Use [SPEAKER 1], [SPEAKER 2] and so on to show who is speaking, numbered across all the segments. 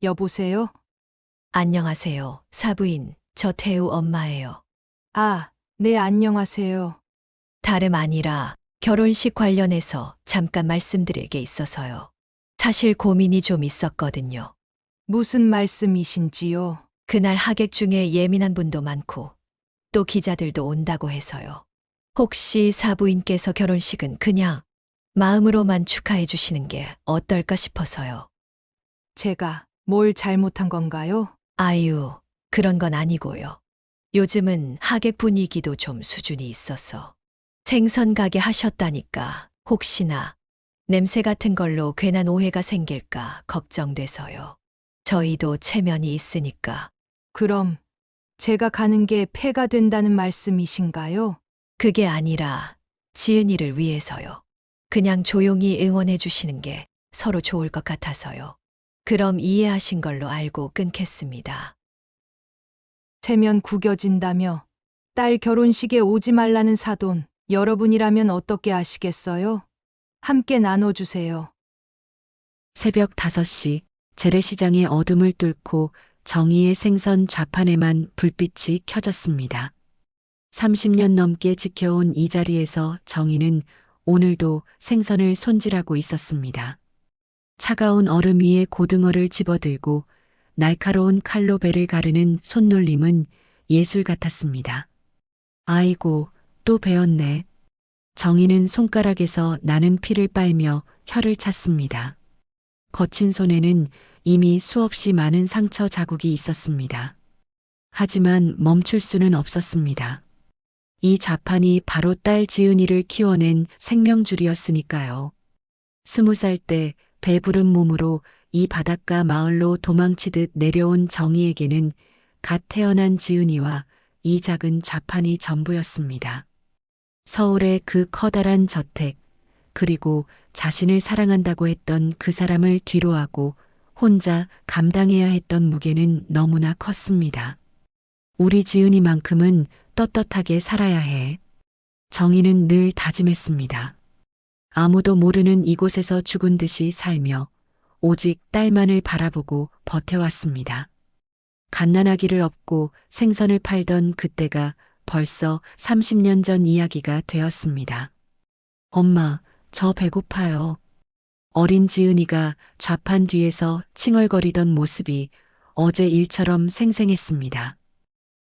[SPEAKER 1] 여보세요?
[SPEAKER 2] 안녕하세요, 사부인. 저 태우 엄마예요.
[SPEAKER 1] 아, 네, 안녕하세요.
[SPEAKER 2] 다름 아니라 결혼식 관련해서 잠깐 말씀드릴 게 있어서요. 사실 고민이 좀 있었거든요.
[SPEAKER 1] 무슨 말씀이신지요?
[SPEAKER 2] 그날 하객 중에 예민한 분도 많고 또 기자들도 온다고 해서요. 혹시 사부인께서 결혼식은 그냥 마음으로만 축하해 주시는 게 어떨까 싶어서요.
[SPEAKER 1] 제가 뭘 잘못한 건가요?
[SPEAKER 2] 아유, 그런 건 아니고요. 요즘은 하객 분위기도 좀 수준이 있어서 생선 가게 하셨다니까 혹시나 냄새 같은 걸로 괜한 오해가 생길까 걱정돼서요. 저희도 체면이 있으니까.
[SPEAKER 1] 그럼 제가 가는 게 폐가 된다는 말씀이신가요?
[SPEAKER 2] 그게 아니라 지은이를 위해서요. 그냥 조용히 응원해 주시는 게 서로 좋을 것 같아서요. 그럼 이해하신 걸로 알고 끊겠습니다.
[SPEAKER 1] 체면 구겨진다며 딸 결혼식에 오지 말라는 사돈 여러분이라면 어떻게 하시겠어요? 함께 나눠주세요.
[SPEAKER 3] 새벽 5시 재래시장의 어둠을 뚫고 정의의 생선 좌판에만 불빛이 켜졌습니다. 30년 넘게 지켜온 이 자리에서 정의는 오늘도 생선을 손질하고 있었습니다. 차가운 얼음 위에 고등어를 집어들고 날카로운 칼로 배를 가르는 손놀림은 예술 같았습니다. 아이고, 또 배웠네. 정의는 손가락에서 나는 피를 빨며 혀를 찼습니다. 거친 손에는 이미 수없이 많은 상처 자국이 있었습니다. 하지만 멈출 수는 없었습니다. 이 좌판이 바로 딸 지은이를 키워낸 생명줄이었으니까요. 20살 때 배부른 몸으로 이 바닷가 마을로 도망치듯 내려온 정의에게는 갓 태어난 지은이와 이 작은 좌판이 전부였습니다. 서울의 그 커다란 저택, 그리고 자신을 사랑한다고 했던 그 사람을 뒤로하고 혼자 감당해야 했던 무게는 너무나 컸습니다. 우리 지은이만큼은 떳떳하게 살아야 해. 정의는 늘 다짐했습니다. 아무도 모르는 이곳에서 죽은 듯이 살며 오직 딸만을 바라보고 버텨왔습니다. 갓난아기를 업고 생선을 팔던 그때가 벌써 30년 전 이야기가 되었습니다. 엄마, 저 배고파요. 어린 지은이가 좌판 뒤에서 칭얼거리던 모습이 어제 일처럼 생생했습니다.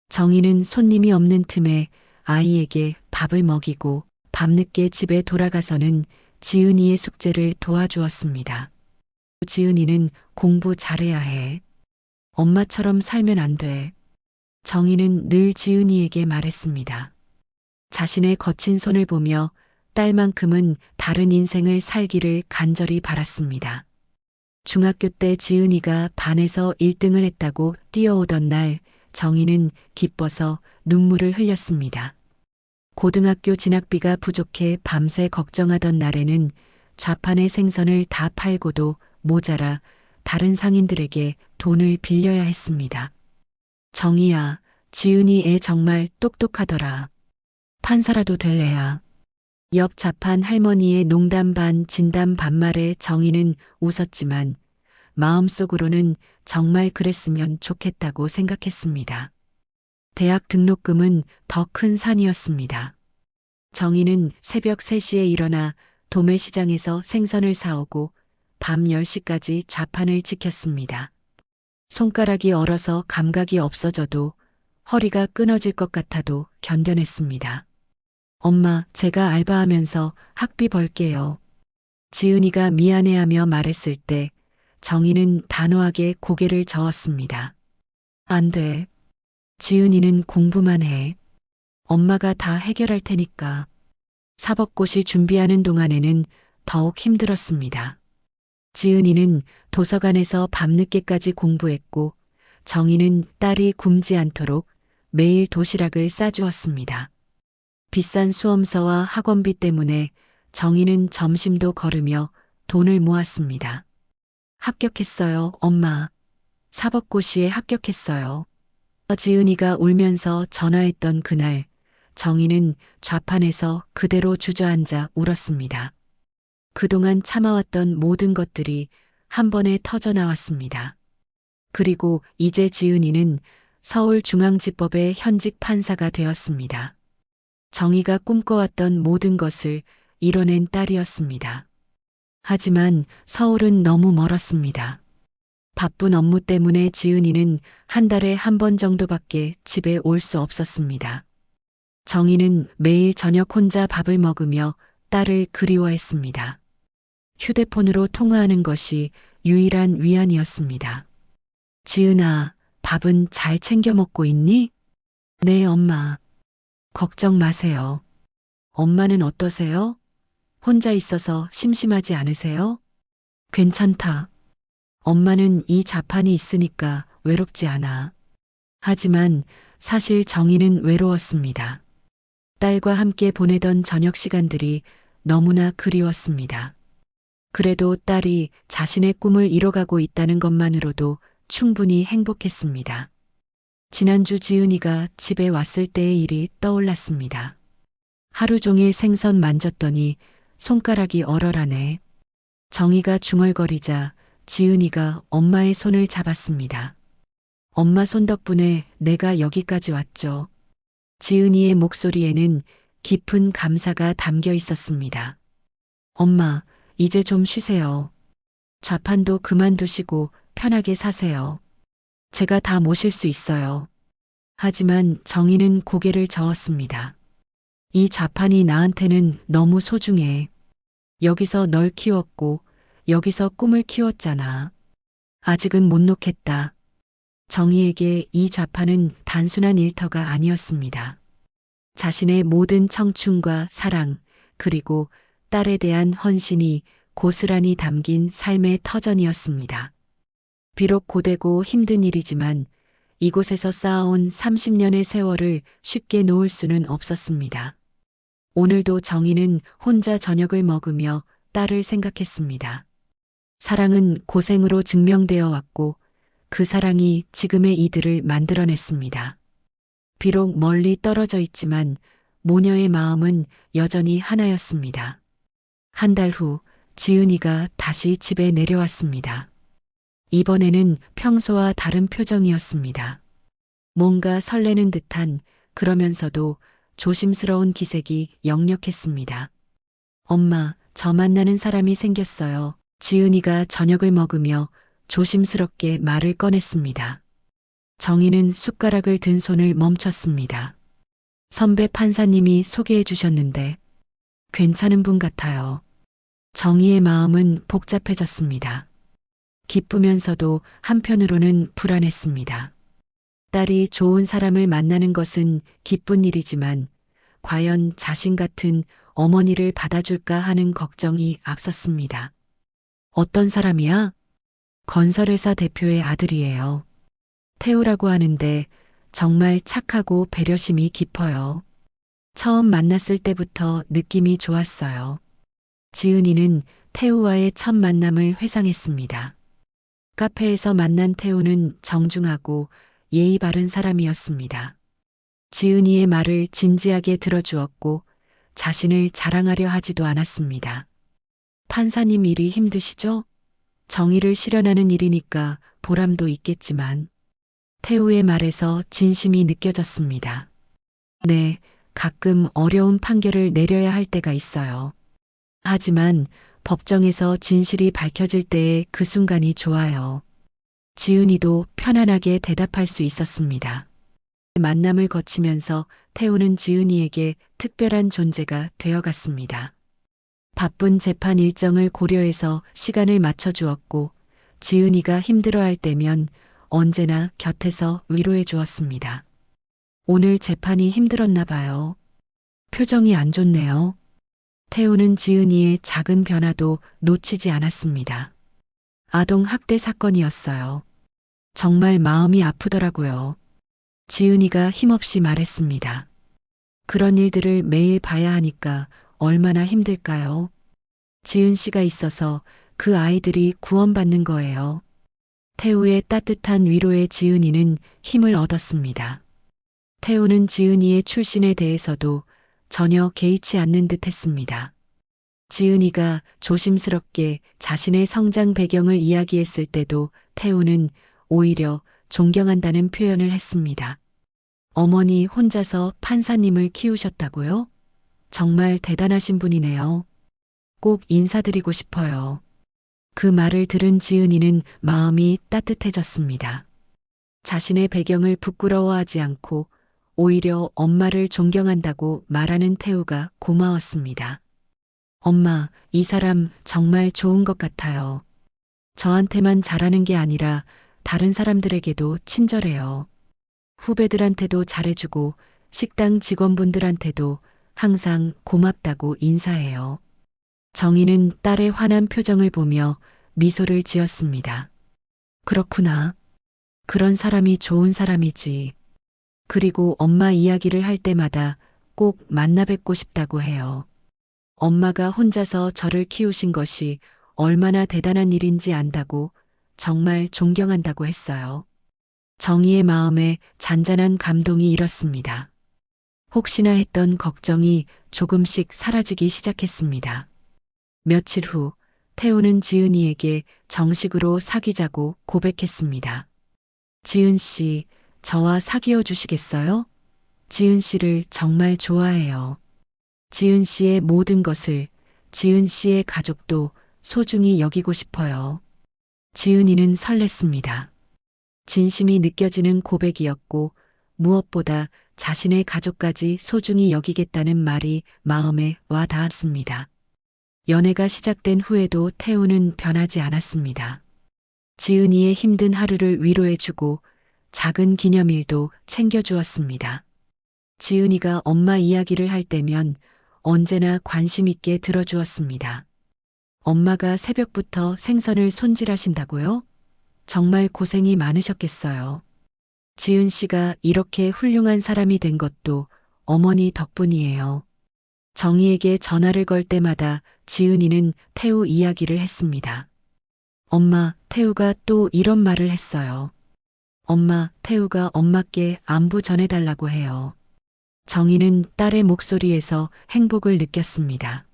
[SPEAKER 3] 정희는 손님이 없는 틈에 아이에게 밥을 먹이고 밤늦게 집에 돌아가서는 지은이의 숙제를 도와주었습니다. 지은이는 공부 잘해야 해. 엄마처럼 살면 안 돼. 정희는 늘 지은이에게 말했습니다. 자신의 거친 손을 보며 딸만큼은 다른 인생을 살기를 간절히 바랐습니다. 중학교 때 지은이가 반에서 1등을 했다고 뛰어오던 날 정희는 기뻐서 눈물을 흘렸습니다. 고등학교 진학비가 부족해 밤새 걱정하던 날에는 좌판의 생선을 다 팔고도 모자라 다른 상인들에게 돈을 빌려야 했습니다. 정희야, 지은이 애 정말 똑똑하더라. 판사라도 될 애야. 옆 좌판 할머니의 농담 반 진담 반말에 정희는 웃었지만 마음속으로는 정말 그랬으면 좋겠다고 생각했습니다. 대학 등록금은 더 큰 산이었습니다. 정희는 새벽 3시에 일어나 도매시장에서 생선을 사오고 밤 10시까지 좌판을 지켰습니다. 손가락이 얼어서 감각이 없어져도 허리가 끊어질 것 같아도 견뎌냈습니다. 엄마, 제가 알바하면서 학비 벌게요. 지은이가 미안해하며 말했을 때 정희는 단호하게 고개를 저었습니다. 안 돼. 지은이는 공부만 해. 엄마가 다 해결할 테니까. 사법고시 준비하는 동안에는 더욱 힘들었습니다. 지은이는 도서관에서 밤늦게까지 공부했고 정희는 딸이 굶지 않도록 매일 도시락을 싸주었습니다. 비싼 수험서와 학원비 때문에 정희는 점심도 거르며 돈을 모았습니다. 합격했어요, 엄마. 사법고시에 합격했어요. 지은이가 울면서 전화했던 그날, 정희는 좌판에서 그대로 주저앉아 울었습니다. 그동안 참아왔던 모든 것들이 한 번에 터져 나왔습니다. 그리고 이제 지은이는 서울중앙지법의 현직 판사가 되었습니다. 정의가 꿈꿔왔던 모든 것을 이뤄낸 딸이었습니다. 하지만 서울은 너무 멀었습니다. 바쁜 업무 때문에 지은이는 한 달에 한 번 정도밖에 집에 올 수 없었습니다. 정희는 매일 저녁 혼자 밥을 먹으며 딸을 그리워했습니다. 휴대폰으로 통화하는 것이 유일한 위안이었습니다. 지은아, 밥은 잘 챙겨 먹고 있니? 네, 엄마. 걱정 마세요. 엄마는 어떠세요? 혼자 있어서 심심하지 않으세요? 괜찮다. 엄마는 이 자판이 있으니까 외롭지 않아. 하지만 사실 정희는 외로웠습니다. 딸과 함께 보내던 저녁 시간들이 너무나 그리웠습니다. 그래도 딸이 자신의 꿈을 이뤄가고 있다는 것만으로도 충분히 행복했습니다. 지난주 지은이가 집에 왔을 때의 일이 떠올랐습니다. 하루 종일 생선 만졌더니 손가락이 얼얼하네. 정희가 중얼거리자 지은이가 엄마의 손을 잡았습니다. 엄마 손 덕분에 내가 여기까지 왔죠. 지은이의 목소리에는 깊은 감사가 담겨 있었습니다. 엄마, 이제 좀 쉬세요. 좌판도 그만두시고 편하게 사세요. 제가 다 모실 수 있어요. 하지만 정희는 고개를 저었습니다. 이 좌판이 나한테는 너무 소중해. 여기서 널 키웠고 여기서 꿈을 키웠잖아. 아직은 못 놓겠다. 정희에게 이 좌판은 단순한 일터가 아니었습니다. 자신의 모든 청춘과 사랑, 그리고 딸에 대한 헌신이 고스란히 담긴 삶의 터전이었습니다. 비록 고되고 힘든 일이지만 이곳에서 쌓아온 30년의 세월을 쉽게 놓을 수는 없었습니다. 오늘도 정희는 혼자 저녁을 먹으며 딸을 생각했습니다. 사랑은 고생으로 증명되어 왔고 그 사랑이 지금의 이들을 만들어냈습니다. 비록 멀리 떨어져 있지만 모녀의 마음은 여전히 하나였습니다. 한 달 후 지은이가 다시 집에 내려왔습니다. 이번에는 평소와 다른 표정이었습니다. 뭔가 설레는 듯한 그러면서도 조심스러운 기색이 역력했습니다. 엄마, 저 만나는 사람이 생겼어요. 지은이가 저녁을 먹으며 조심스럽게 말을 꺼냈습니다. 정희는 숟가락을 든 손을 멈췄습니다. 선배 판사님이 소개해 주셨는데 괜찮은 분 같아요. 정희의 마음은 복잡해졌습니다. 기쁘면서도 한편으로는 불안했습니다. 딸이 좋은 사람을 만나는 것은 기쁜 일이지만 과연 자신 같은 어머니를 받아줄까 하는 걱정이 앞섰습니다. 어떤 사람이야? 건설회사 대표의 아들이에요. 태우라고 하는데 정말 착하고 배려심이 깊어요. 처음 만났을 때부터 느낌이 좋았어요. 지은이는 태우와의 첫 만남을 회상했습니다. 카페에서 만난 태우는 정중하고 예의 바른 사람이었습니다. 지은이의 말을 진지하게 들어주었고 자신을 자랑하려 하지도 않았습니다. 판사님 일이 힘드시죠? 정의를 실현하는 일이니까 보람도 있겠지만 태우의 말에서 진심이 느껴졌습니다. 네, 가끔 어려운 판결을 내려야 할 때가 있어요. 하지만 법정에서 진실이 밝혀질 때의 그 순간이 좋아요. 지은이도 편안하게 대답할 수 있었습니다. 만남을 거치면서 태우는 지은이에게 특별한 존재가 되어갔습니다. 바쁜 재판 일정을 고려해서 시간을 맞춰주었고 지은이가 힘들어할 때면 언제나 곁에서 위로해 주었습니다. 오늘 재판이 힘들었나 봐요. 표정이 안 좋네요. 태우는 지은이의 작은 변화도 놓치지 않았습니다. 아동 학대 사건이었어요. 정말 마음이 아프더라고요. 지은이가 힘없이 말했습니다. 그런 일들을 매일 봐야 하니까 얼마나 힘들까요? 지은 씨가 있어서 그 아이들이 구원받는 거예요. 태우의 따뜻한 위로에 지은이는 힘을 얻었습니다. 태우는 지은이의 출신에 대해서도 전혀 개의치 않는 듯 했습니다. 지은이가 조심스럽게 자신의 성장 배경을 이야기했을 때도 태우는 오히려 존경한다는 표현을 했습니다. 어머니 혼자서 판사님을 키우셨다고요? 정말 대단하신 분이네요. 꼭 인사드리고 싶어요. 그 말을 들은 지은이는 마음이 따뜻해졌습니다. 자신의 배경을 부끄러워하지 않고 오히려 엄마를 존경한다고 말하는 태우가 고마웠습니다. 엄마, 이 사람 정말 좋은 것 같아요. 저한테만 잘하는 게 아니라 다른 사람들에게도 친절해요. 후배들한테도 잘해주고 식당 직원분들한테도 항상 고맙다고 인사해요. 정희는 딸의 환한 표정을 보며 미소를 지었습니다. 그렇구나. 그런 사람이 좋은 사람이지. 그리고 엄마 이야기를 할 때마다 꼭 만나 뵙고 싶다고 해요. 엄마가 혼자서 저를 키우신 것이 얼마나 대단한 일인지 안다고 정말 존경한다고 했어요. 정희의 마음에 잔잔한 감동이 일었습니다. 혹시나 했던 걱정이 조금씩 사라지기 시작했습니다. 며칠 후 태우는 지은이에게 정식으로 사귀자고 고백했습니다. 지은 씨, 저와 사귀어 주시겠어요? 지은 씨를 정말 좋아해요. 지은 씨의 모든 것을, 지은 씨의 가족도 소중히 여기고 싶어요. 지은이는 설렜습니다. 진심이 느껴지는 고백이었고 무엇보다 자신의 가족까지 소중히 여기겠다는 말이 마음에 와 닿았습니다. 연애가 시작된 후에도 태우는 변하지 않았습니다. 지은이의 힘든 하루를 위로해주고 작은 기념일도 챙겨주었습니다. 지은이가 엄마 이야기를 할 때면 언제나 관심 있게 들어주었습니다. 엄마가 새벽부터 생선을 손질하신다고요? 정말 고생이 많으셨겠어요. 지은 씨가 이렇게 훌륭한 사람이 된 것도 어머니 덕분이에요. 정희에게 전화를 걸 때마다 지은이는 태우 이야기를 했습니다. 엄마, 태우가 또 이런 말을 했어요. 엄마, 태우가 엄마께 안부 전해달라고 해요. 정희는 딸의 목소리에서 행복을 느꼈습니다.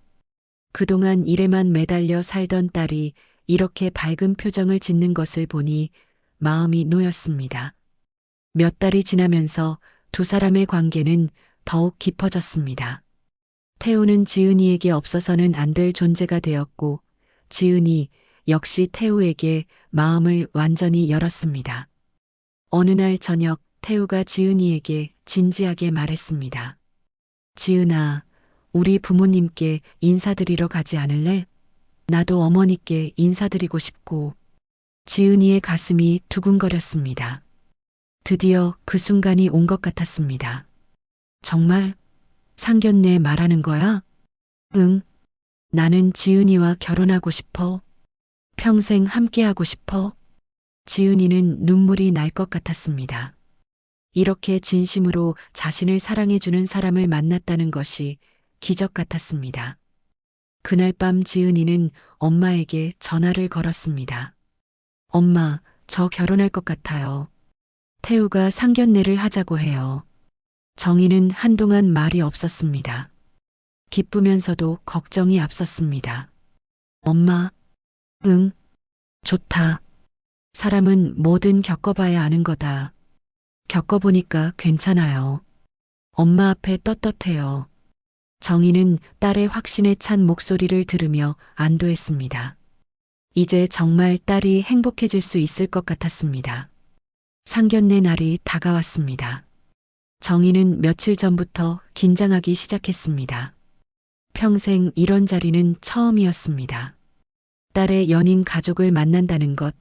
[SPEAKER 3] 그동안 일에만 매달려 살던 딸이 이렇게 밝은 표정을 짓는 것을 보니 마음이 놓였습니다. 몇 달이 지나면서 두 사람의 관계는 더욱 깊어졌습니다. 태우는 지은이에게 없어서는 안 될 존재가 되었고 지은이 역시 태우에게 마음을 완전히 열었습니다. 어느 날 저녁 태우가 지은이에게 진지하게 말했습니다. 지은아, 우리 부모님께 인사드리러 가지 않을래? 나도 어머니께 인사드리고 싶고. 지은이의 가슴이 두근거렸습니다. 드디어 그 순간이 온 것 같았습니다. 정말? 상견례 말하는 거야? 응. 나는 지은이와 결혼하고 싶어. 평생 함께하고 싶어. 지은이는 눈물이 날 것 같았습니다. 이렇게 진심으로 자신을 사랑해주는 사람을 만났다는 것이 기적 같았습니다. 그날 밤 지은이는 엄마에게 전화를 걸었습니다. 엄마, 저 결혼할 것 같아요. 태우가 상견례를 하자고 해요. 정희는 한동안 말이 없었습니다. 기쁘면서도 걱정이 앞섰습니다. 엄마, 응, 좋다. 사람은 뭐든 겪어봐야 아는 거다. 겪어보니까 괜찮아요. 엄마 앞에 떳떳해요. 정희는 딸의 확신에 찬 목소리를 들으며 안도했습니다. 이제 정말 딸이 행복해질 수 있을 것 같았습니다. 상견례 날이 다가왔습니다. 정희는 며칠 전부터 긴장하기 시작했습니다. 평생 이런 자리는 처음이었습니다. 딸의 연인 가족을 만난다는 것,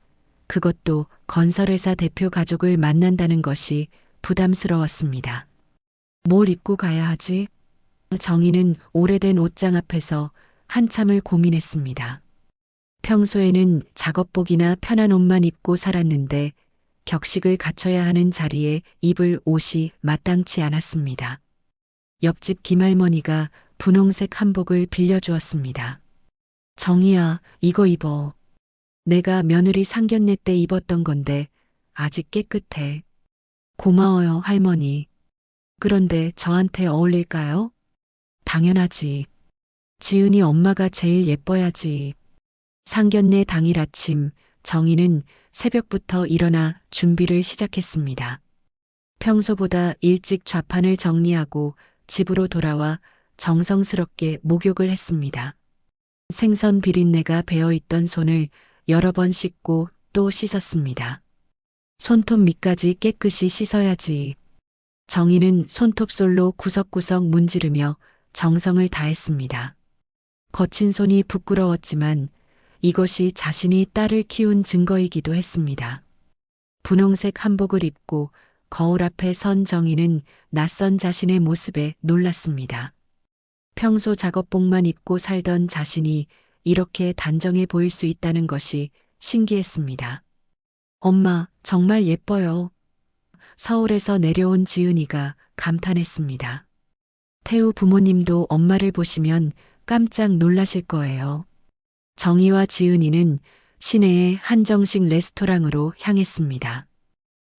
[SPEAKER 3] 그것도 건설회사 대표 가족을 만난다는 것이 부담스러웠습니다. 뭘 입고 가야 하지? 정희는 오래된 옷장 앞에서 한참을 고민했습니다. 평소에는 작업복이나 편한 옷만 입고 살았는데 격식을 갖춰야 하는 자리에 입을 옷이 마땅치 않았습니다. 옆집 김할머니가 분홍색 한복을 빌려주었습니다. 정희야, 이거 입어. 내가 며느리 상견례 때 입었던 건데 아직 깨끗해. 고마워요, 할머니. 그런데 저한테 어울릴까요? 당연하지. 지은이 엄마가 제일 예뻐야지. 상견례 당일 아침 정희는 새벽부터 일어나 준비를 시작했습니다. 평소보다 일찍 좌판을 정리하고 집으로 돌아와 정성스럽게 목욕을 했습니다. 생선 비린내가 배어있던 손을 여러 번 씻고 또 씻었습니다. 손톱 밑까지 깨끗이 씻어야지. 정희는 손톱솔로 구석구석 문지르며 정성을 다했습니다. 거친 손이 부끄러웠지만 이것이 자신이 딸을 키운 증거이기도 했습니다. 분홍색 한복을 입고 거울 앞에 선 정희는 낯선 자신의 모습에 놀랐습니다. 평소 작업복만 입고 살던 자신이 이렇게 단정해 보일 수 있다는 것이 신기했습니다. 엄마, 정말 예뻐요. 서울에서 내려온 지은이가 감탄했습니다. 태우 부모님도 엄마를 보시면 깜짝 놀라실 거예요. 정희와 지은이는 시내의 한정식 레스토랑으로 향했습니다.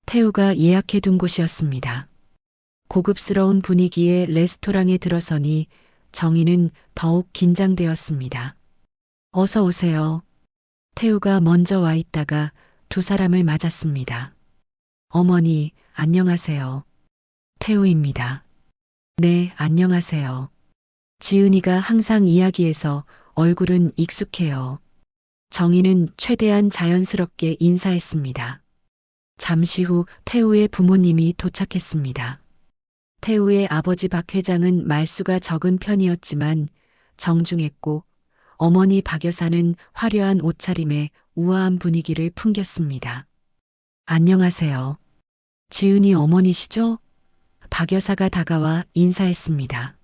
[SPEAKER 3] 태우가 예약해둔 곳이었습니다. 고급스러운 분위기의 레스토랑에 들어서니 정희는 더욱 긴장되었습니다. 어서 오세요. 태우가 먼저 와 있다가 두 사람을 맞았습니다. 어머니, 안녕하세요. 태우입니다. 네, 안녕하세요. 지은이가 항상 이야기해서 얼굴은 익숙해요. 정희는 최대한 자연스럽게 인사했습니다. 잠시 후 태우의 부모님이 도착했습니다. 태우의 아버지 박 회장은 말수가 적은 편이었지만 정중했고 어머니 박 여사는 화려한 옷차림에 우아한 분위기를 풍겼습니다. 안녕하세요. 지은이 어머니시죠? 박 여사가 다가와 인사했습니다.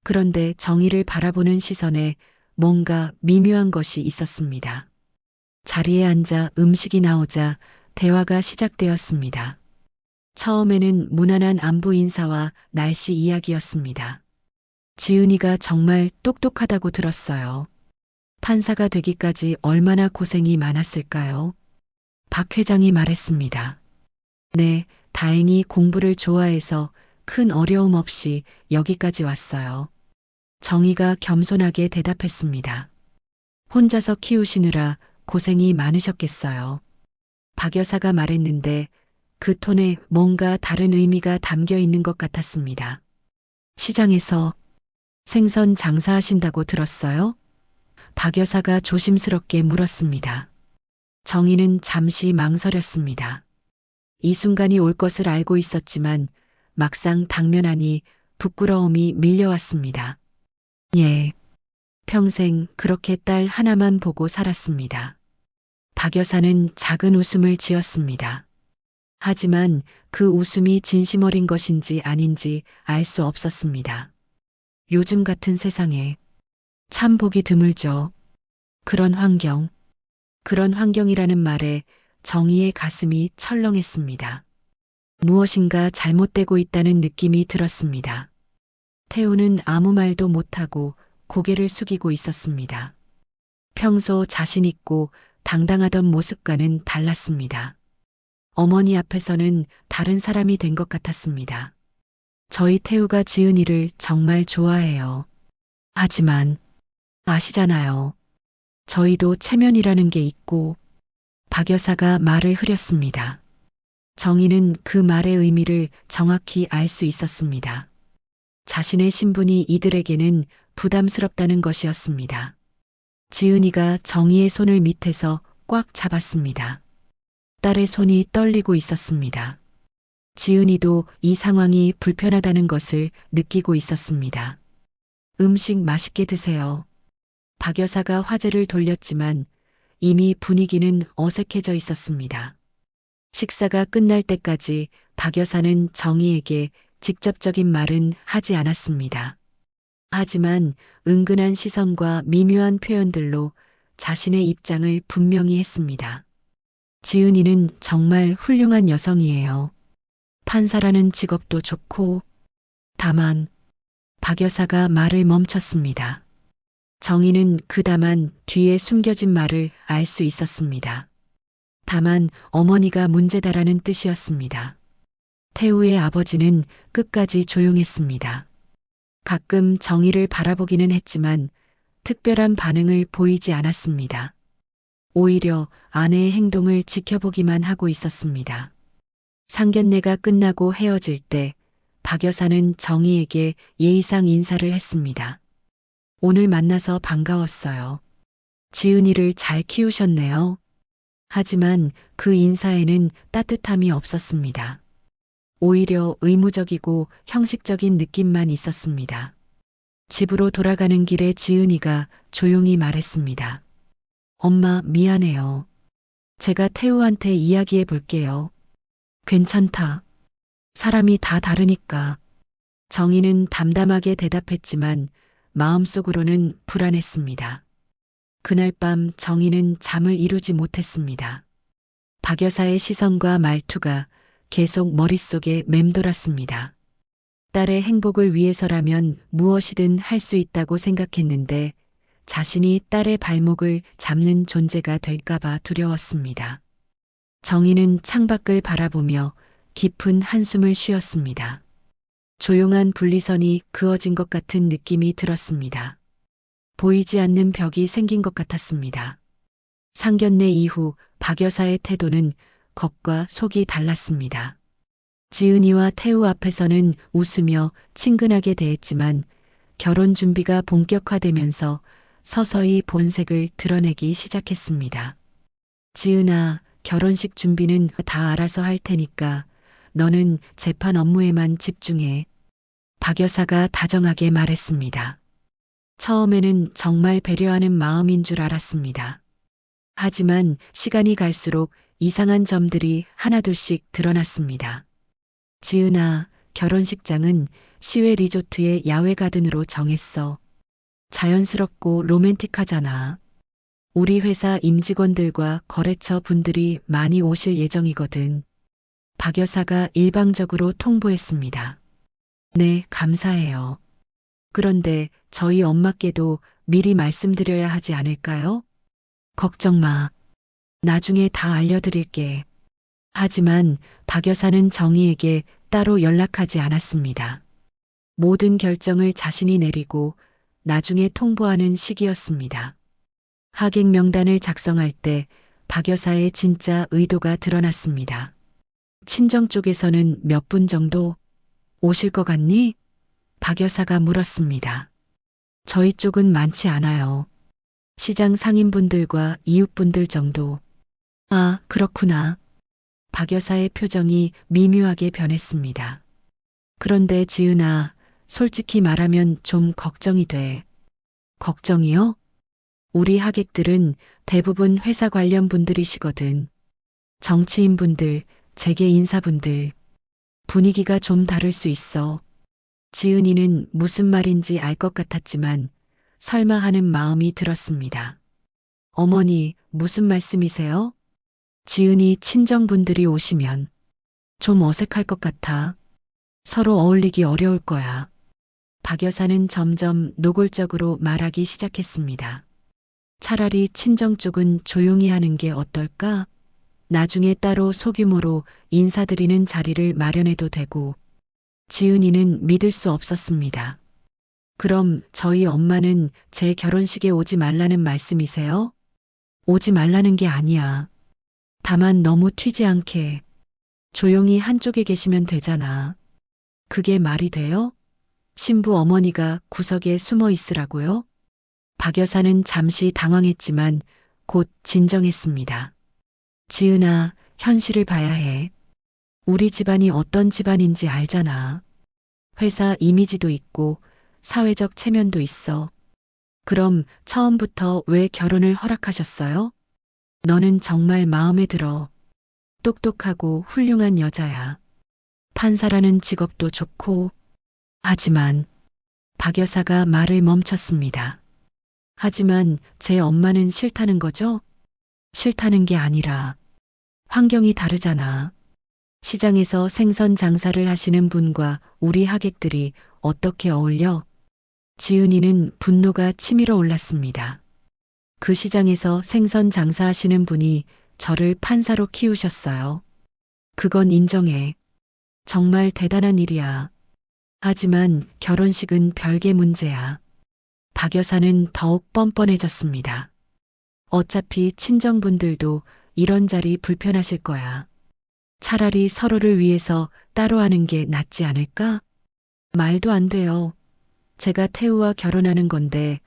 [SPEAKER 3] 그런데 정희를 바라보는 시선에 뭔가 미묘한 것이 있었습니다. 자리에 앉아 음식이 나오자 대화가 시작되었습니다. 처음에는 무난한 안부 인사와 날씨 이야기였습니다. 지은이가 정말 똑똑하다고 들었어요. 판사가 되기까지 얼마나 고생이 많았을까요? 박 회장이 말했습니다. 네, 다행히 공부를 좋아해서 큰 어려움 없이 여기까지 왔어요. 정희가 겸손하게 대답했습니다. 혼자서 키우시느라 고생이 많으셨겠어요. 박 여사가 말했는데 그 톤에 뭔가 다른 의미가 담겨 있는 것 같았습니다. 시장에서 생선 장사하신다고 들었어요? 박 여사가 조심스럽게 물었습니다. 정희는 잠시 망설였습니다. 이 순간이 올 것을 알고 있었지만 막상 당면하니 부끄러움이 밀려왔습니다. 예. 평생 그렇게 딸 하나만 보고 살았습니다. 박 여사는 작은 웃음을 지었습니다. 하지만 그 웃음이 진심 어린 것인지 아닌지 알 수 없었습니다. 요즘 같은 세상에 참 보기 드물죠. 그런 환경이라는 말에 정희의 가슴이 철렁했습니다. 무엇인가 잘못되고 있다는 느낌이 들었습니다. 태우는 아무 말도 못하고 고개를 숙이고 있었습니다. 평소 자신 있고 당당하던 모습과는 달랐습니다. 어머니 앞에서는 다른 사람이 된 것 같았습니다. 저희 태우가 지은이를 정말 좋아해요. 하지만 아시잖아요. 저희도 체면이라는 게 있고. 박 여사가 말을 흐렸습니다. 정희는 그 말의 의미를 정확히 알 수 있었습니다. 자신의 신분이 이들에게는 부담스럽다는 것이었습니다. 지은이가 정희의 손을 밑에서 꽉 잡았습니다. 딸의 손이 떨리고 있었습니다. 지은이도 이 상황이 불편하다는 것을 느끼고 있었습니다. 음식 맛있게 드세요. 박 여사가 화제를 돌렸지만 이미 분위기는 어색해져 있었습니다. 식사가 끝날 때까지 박 여사는 정희에게 직접적인 말은 하지 않았습니다. 하지만 은근한 시선과 미묘한 표현들로 자신의 입장을 분명히 했습니다. 지은이는 정말 훌륭한 여성이에요. 판사라는 직업도 좋고. 다만 박 여사가 말을 멈췄습니다. 정희는 그 다만 뒤에 숨겨진 말을 알 수 있었습니다. 다만 어머니가 문제다라는 뜻이었습니다. 태우의 아버지는 끝까지 조용했습니다. 가끔 정희를 바라보기는 했지만 특별한 반응을 보이지 않았습니다. 오히려 아내의 행동을 지켜보기만 하고 있었습니다. 상견례가 끝나고 헤어질 때 박 여사는 정희에게 예의상 인사를 했습니다. 오늘 만나서 반가웠어요. 지은이를 잘 키우셨네요. 하지만 그 인사에는 따뜻함이 없었습니다. 오히려 의무적이고 형식적인 느낌만 있었습니다. 집으로 돌아가는 길에 지은이가 조용히 말했습니다. 엄마, 미안해요. 제가 태우한테 이야기해 볼게요. 괜찮다. 사람이 다 다르니까. 정희는 담담하게 대답했지만 마음속으로는 불안했습니다. 그날 밤 정희는 잠을 이루지 못했습니다. 박 여사의 시선과 말투가 계속 머릿속에 맴돌았습니다. 딸의 행복을 위해서라면 무엇이든 할 수 있다고 생각했는데 자신이 딸의 발목을 잡는 존재가 될까봐 두려웠습니다. 정희는 창밖을 바라보며 깊은 한숨을 쉬었습니다. 조용한 분리선이 그어진 것 같은 느낌이 들었습니다. 보이지 않는 벽이 생긴 것 같았습니다. 상견례 이후 박 여사의 태도는 겉과 속이 달랐습니다. 지은이와 태우 앞에서는 웃으며 친근하게 대했지만 결혼 준비가 본격화되면서 서서히 본색을 드러내기 시작했습니다. 지은아, 결혼식 준비는 다 알아서 할 테니까 너는 재판 업무에만 집중해. 박 여사가 다정하게 말했습니다. 처음에는 정말 배려하는 마음인 줄 알았습니다. 하지만 시간이 갈수록 이상한 점들이 하나둘씩 드러났습니다. 지은아, 결혼식장은 시외 리조트의 야외 가든으로 정했어. 자연스럽고 로맨틱하잖아. 우리 회사 임직원들과 거래처 분들이 많이 오실 예정이거든. 박 여사가 일방적으로 통보했습니다. 네, 감사해요. 그런데 저희 엄마께도 미리 말씀드려야 하지 않을까요? 걱정 마. 나중에 다 알려드릴게. 하지만 박 여사는 정희에게 따로 연락하지 않았습니다. 모든 결정을 자신이 내리고 나중에 통보하는 시기였습니다. 하객 명단을 작성할 때 박 여사의 진짜 의도가 드러났습니다. 친정 쪽에서는 몇 분 정도 오실 것 같니? 박 여사가 물었습니다. 저희 쪽은 많지 않아요. 시장 상인분들과 이웃분들 정도. 아, 그렇구나. 박 여사의 표정이 미묘하게 변했습니다. 그런데 지은아, 솔직히 말하면 좀 걱정이 돼. 걱정이요? 우리 하객들은 대부분 회사 관련 분들이시거든. 정치인분들, 재계 인사분들. 분위기가 좀 다를 수 있어. 지은이는 무슨 말인지 알 것 같았지만 설마 하는 마음이 들었습니다. 어머니, 무슨 말씀이세요? 지은이 친정분들이 오시면 좀 어색할 것 같아. 서로 어울리기 어려울 거야. 박 여사는 점점 노골적으로 말하기 시작했습니다. 차라리 친정 쪽은 조용히 하는 게 어떨까? 나중에 따로 소규모로 인사드리는 자리를 마련해도 되고. 지은이는 믿을 수 없었습니다. 그럼 저희 엄마는 제 결혼식에 오지 말라는 말씀이세요? 오지 말라는 게 아니야. 다만 너무 튀지 않게 조용히 한쪽에 계시면 되잖아. 그게 말이 돼요? 신부 어머니가 구석에 숨어 있으라고요? 박 여사는 잠시 당황했지만 곧 진정했습니다. 지은아, 현실을 봐야 해. 우리 집안이 어떤 집안인지 알잖아. 회사 이미지도 있고 사회적 체면도 있어. 그럼 처음부터 왜 결혼을 허락하셨어요? 너는 정말 마음에 들어. 똑똑하고 훌륭한 여자야. 판사라는 직업도 좋고. 하지만 박 여사가 말을 멈췄습니다. 하지만 제 엄마는 싫다는 거죠? 싫다는 게 아니라 환경이 다르잖아. 시장에서 생선 장사를 하시는 분과 우리 하객들이 어떻게 어울려? 지은이는 분노가 치밀어 올랐습니다. 그 시장에서 생선 장사하시는 분이 저를 판사로 키우셨어요. 그건 인정해. 정말 대단한 일이야. 하지만 결혼식은 별개 문제야. 박 여사는 더욱 뻔뻔해졌습니다. 어차피 친정분들도 이런 자리 불편하실 거야. 차라리 서로를 위해서 따로 하는 게 낫지 않을까? 말도 안 돼요. 제가 태우와 결혼하는 건데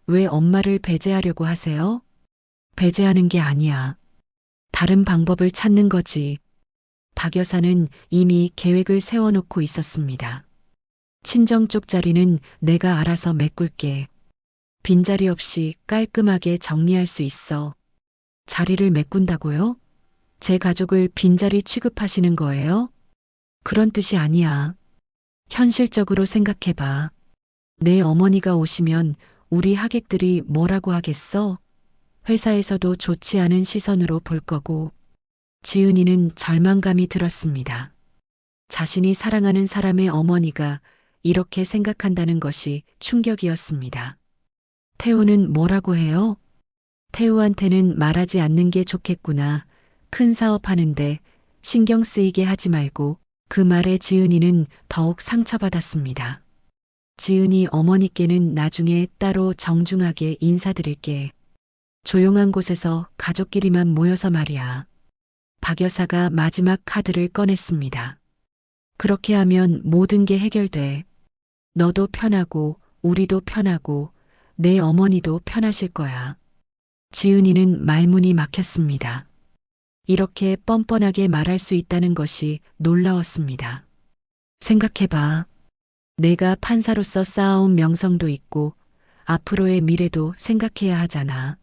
[SPEAKER 3] 왜 엄마를 배제하려고 하세요? 배제하는 게 아니야. 다른 방법을 찾는 거지. 박 여사는 이미 계획을 세워놓고 있었습니다. 친정 쪽 자리는 내가 알아서 메꿀게. 빈자리 없이 깔끔하게 정리할 수 있어. 자리를 메꾼다고요? 제 가족을 빈자리 취급하시는 거예요? 그런 뜻이 아니야. 현실적으로 생각해봐. 내 어머니가 오시면 우리 하객들이 뭐라고 하겠어? 회사에서도 좋지 않은 시선으로 볼 거고. 지은이는 절망감이 들었습니다. 자신이 사랑하는 사람의 어머니가 이렇게 생각한다는 것이 충격이었습니다. 태우는 뭐라고 해요? 태우한테는 말하지 않는 게 좋겠구나. 큰 사업 하는데 신경 쓰이게 하지 말고. 그 말에 지은이는 더욱 상처받았습니다. 지은이 어머니께는 나중에 따로 정중하게 인사드릴게. 조용한 곳에서 가족끼리만 모여서 말이야. 박 여사가 마지막 카드를 꺼냈습니다. 그렇게 하면 모든 게 해결돼. 너도 편하고 우리도 편하고 내 어머니도 편하실 거야. 지은이는 말문이 막혔습니다. 이렇게 뻔뻔하게 말할 수 있다는 것이 놀라웠습니다. 생각해봐. 내가 판사로서 쌓아온 명성도 있고 앞으로의 미래도 생각해야 하잖아.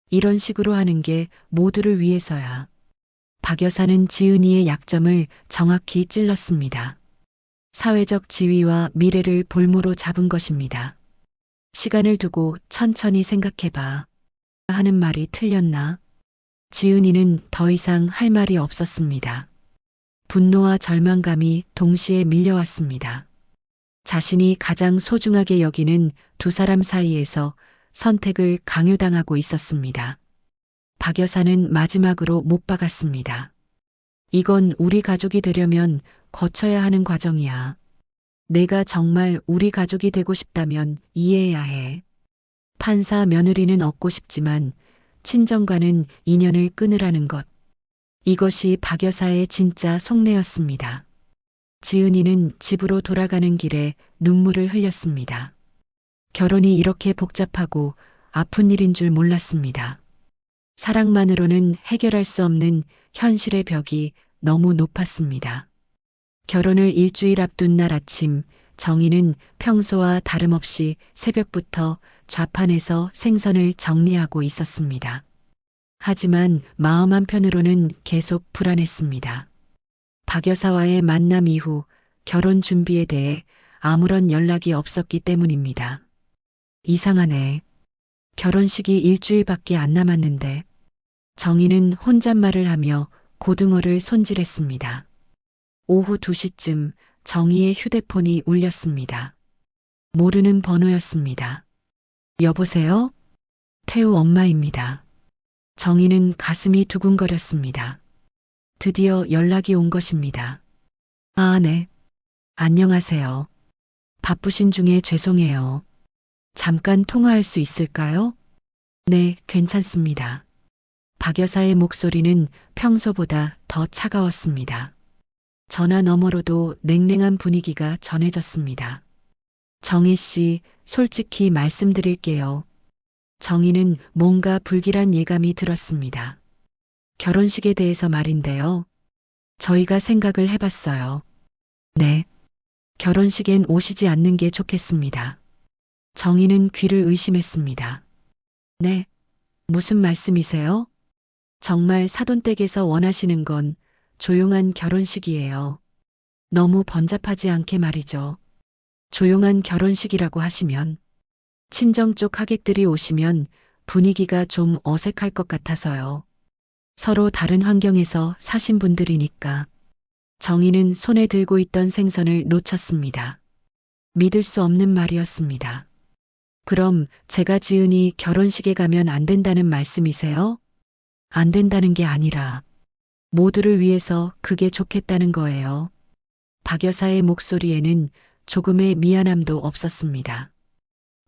[SPEAKER 3] 이런 식으로 하는 게 모두를 위해서야. 박 여사는 지은이의 약점을 정확히 찔렀습니다. 사회적 지위와 미래를 볼모로 잡은 것입니다. 시간을 두고 천천히 생각해봐. 하는 말이 틀렸나? 지은이는 더 이상 할 말이 없었습니다. 분노와 절망감이 동시에 밀려왔습니다. 자신이 가장 소중하게 여기는 두 사람 사이에서 선택을 강요당하고 있었습니다. 박 여사는 마지막으로 못 박았습니다. 이건 우리 가족이 되려면 거쳐야 하는 과정이야. 내가 정말 우리 가족이 되고 싶다면 이해해야 해. 판사 며느리는 얻고 싶지만 친정과는 인연을 끊으라는 것. 이것이 박 여사의 진짜 속내였습니다. 지은이는 집으로 돌아가는 길에 눈물을 흘렸습니다. 결혼이 이렇게 복잡하고 아픈 일인 줄 몰랐습니다. 사랑만으로는 해결할 수 없는 현실의 벽이 너무 높았습니다. 결혼을 일주일 앞둔 날 아침, 정희는 평소와 다름없이 새벽부터 좌판에서 생선을 정리하고 있었습니다. 하지만 마음 한편으로는 계속 불안했습니다. 박 여사와의 만남 이후 결혼 준비에 대해 아무런 연락이 없었기 때문입니다. 이상하네. 결혼식이 일주일밖에 안 남았는데. 정희는 혼잣말을 하며 고등어를 손질했습니다. 오후 2시쯤 정희의 휴대폰이 울렸습니다. 모르는 번호였습니다. 여보세요? 태우 엄마입니다. 정희는 가슴이 두근거렸습니다. 드디어 연락이 온 것입니다. 아, 네. 안녕하세요. 바쁘신 중에 죄송해요. 잠깐 통화할 수 있을까요? 네, 괜찮습니다. 박 여사의 목소리는 평소보다 더 차가웠습니다. 전화 너머로도 냉랭한 분위기가 전해졌습니다. 정희 씨, 솔직히 말씀드릴게요. 정희는 뭔가 불길한 예감이 들었습니다. 결혼식에 대해서 말인데요. 저희가 생각을 해봤어요. 네. 결혼식엔 오시지 않는 게 좋겠습니다. 정희는 귀를 의심했습니다. 네. 무슨 말씀이세요? 정말 사돈댁에서 원하시는 건 조용한 결혼식이에요. 너무 번잡하지 않게 말이죠. 조용한 결혼식이라고 하시면 친정 쪽 하객들이 오시면 분위기가 좀 어색할 것 같아서요. 서로 다른 환경에서 사신 분들이니까. 정희는 손에 들고 있던 생선을 놓쳤습니다. 믿을 수 없는 말이었습니다. 그럼 제가 지은이 결혼식에 가면 안 된다는 말씀이세요? 안 된다는 게 아니라 모두를 위해서 그게 좋겠다는 거예요. 박 여사의 목소리에는 조금의 미안함도 없었습니다.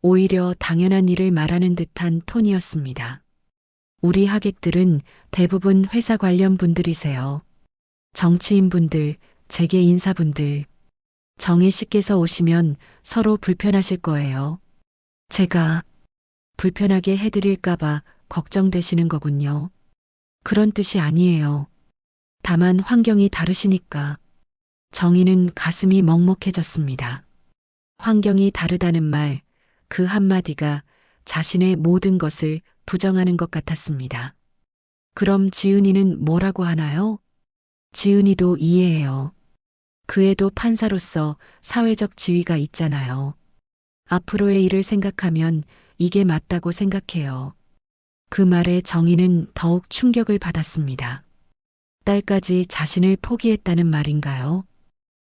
[SPEAKER 3] 오히려 당연한 일을 말하는 듯한 톤이었습니다. 우리 하객들은 대부분 회사 관련 분들이세요. 정치인분들, 재계 인사분들. 정희 씨께서 오시면 서로 불편하실 거예요. 제가 불편하게 해드릴까봐 걱정되시는 거군요. 그런 뜻이 아니에요. 다만 환경이 다르시니까. 정희는 가슴이 먹먹해졌습니다. 환경이 다르다는 말, 그 한마디가 자신의 모든 것을 부정하는 것 같았습니다. 그럼 지은이는 뭐라고 하나요? 지은이도 이해해요. 그 애도 판사로서 사회적 지위가 있잖아요. 앞으로의 일을 생각하면 이게 맞다고 생각해요. 그 말에 정희는 더욱 충격을 받았습니다. 딸까지 자신을 포기했다는 말인가요?